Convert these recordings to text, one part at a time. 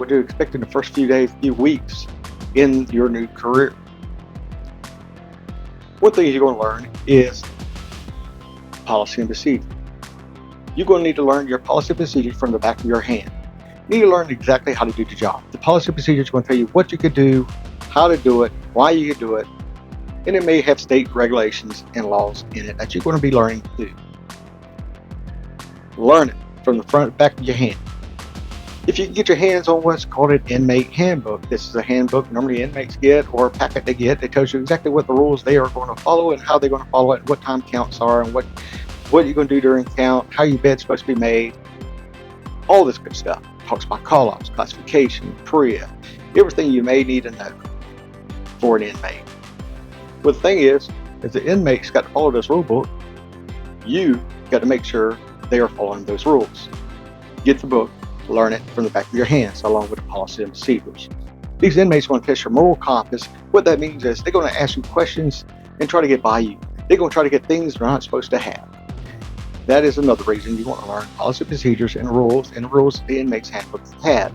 what to expect in the first few days, few weeks in your new career. One thing you're going to learn is policy and procedure. You're going to need to learn your policy and procedure from the back of your hand. You need to learn exactly how to do the job. The policy and procedure is going to tell you what you could do, how to do it, why you could do it, and it may have state regulations and laws in it that you're going to be learning to do. Learn it from the front and back of your hand. If you can get your hands on what's called an inmate handbook, this is a handbook normally inmates get, or a packet they get that tells you exactly what the rules they are going to follow and how they're going to follow it, and what time counts are, and what you're going to do during count, how your bed's supposed to be made, all this good stuff. Talks about call-offs, classification, PREA, everything you may need to know for an inmate. Well, the thing is the inmate's got to follow this rule book. You got to make sure they are following those rules. Get the book, learn it from the back of your hands, along with the policy and procedures. These inmates want to test your moral compass. What that means is they're going to ask you questions and try to get by you. They're going to try to get things they're not supposed to have. That is another reason you want to learn policy procedures and rules the inmates handbook have.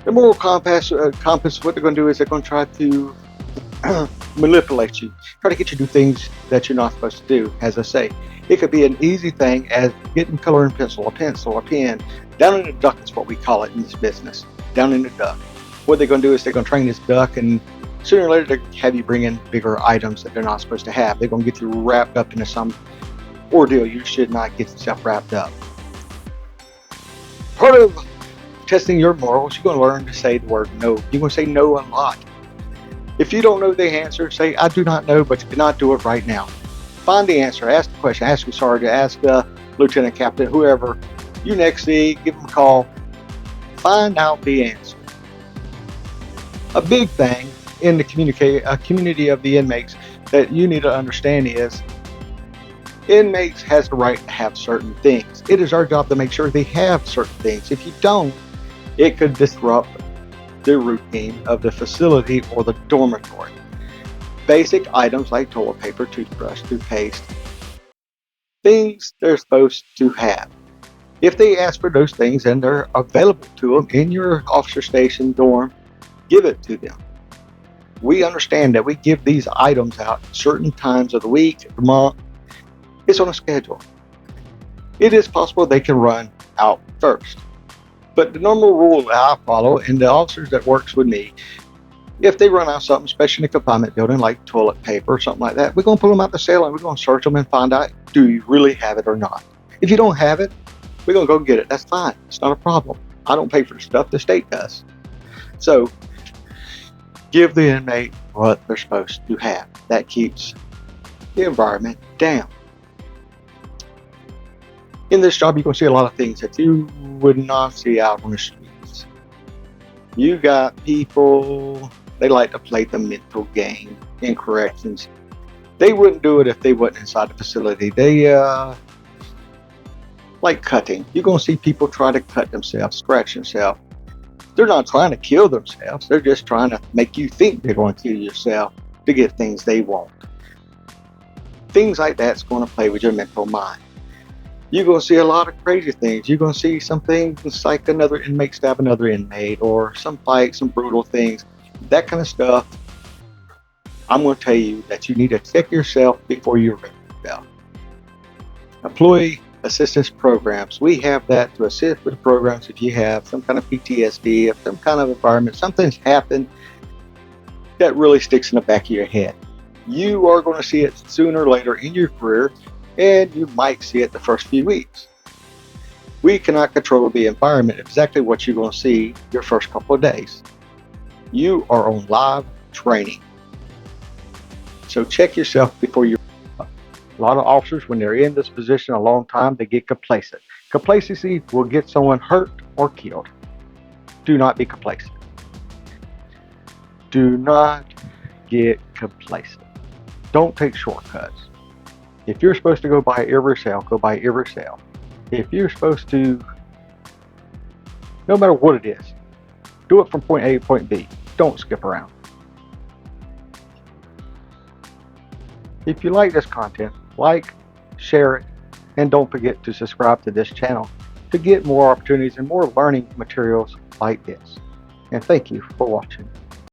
The moral compass, what they're going to do is they're going to try to manipulate you, try to get you to do things that you're not supposed to do. As I say, it could be an easy thing as getting color and pencil, a pen, down in the duck is what we call it in this business, down in the duck. What they're going to do is they're going to train this duck, and sooner or later they have you bring in bigger items that they're not supposed to have. They're going to get you wrapped up into some ordeal you should not get yourself wrapped up. Part of testing your morals, you're going to learn to say the word no. You're going to say no a lot. If you don't know the answer, say, I do not know, but you cannot do it right now. Find the answer, ask the question, ask your sergeant, ask the lieutenant captain, whoever you next see, give them a call, find out the answer. A big thing in the community of the inmates that you need to understand is inmates has the right to have certain things. It is our job to make sure they have certain things. If you don't, it could disrupt the routine of the facility or the dormitory. Basic items like toilet paper, toothbrush, toothpaste, things they're supposed to have. If they ask for those things and they're available to them in your officer station dorm, give it to them. We understand that we give these items out certain times of the week, the month. It's on a schedule. It is possible they can run out first. But the normal rule that I follow, and the officers that works with me, if they run out of something, especially in a confinement building like toilet paper or something like that, we're going to pull them out the cell and we're going to search them and find out, do you really have it or not? If you don't have it, we're going to go get it. That's fine. It's not a problem. I don't pay for the stuff. The state does. So give the inmate what they're supposed to have. That keeps the environment down. In this job, you're going to see a lot of things that you would not see out on the streets. You got people, they like to play the mental game in corrections. They wouldn't do it if they wasn't inside the facility. They like cutting. You're going to see people try to cut themselves, scratch themselves. They're not trying to kill themselves. They're just trying to make you think they're going to kill yourself to get things they want. Things like that's going to play with your mental mind. You're going to see a lot of crazy things. You're going to see some things like another inmate stab another inmate, or some fights, some brutal things, that kind of stuff. I'm going to tell you that you need to check yourself before you arrest yourself. Employee assistance programs. We have that to assist with the programs if you have some kind of PTSD, if some kind of environment, something's happened that really sticks in the back of your head. You are going to see it sooner or later in your career, and you might see it the first few weeks. We cannot control the environment, exactly what you're going to see your first couple of days. You are on live training. So check yourself before you. A lot of officers, when they're in this position a long time, they get complacent. Complacency will get someone hurt or killed. Do not be complacent. Do not get complacent. Don't take shortcuts. If you're supposed to go by every cell, go by every cell. If you're supposed to, no matter what it is, do it from point A to point B. Don't skip around. If you like this content, like, share it, and don't forget to subscribe to this channel to get more opportunities and more learning materials like this. And thank you for watching.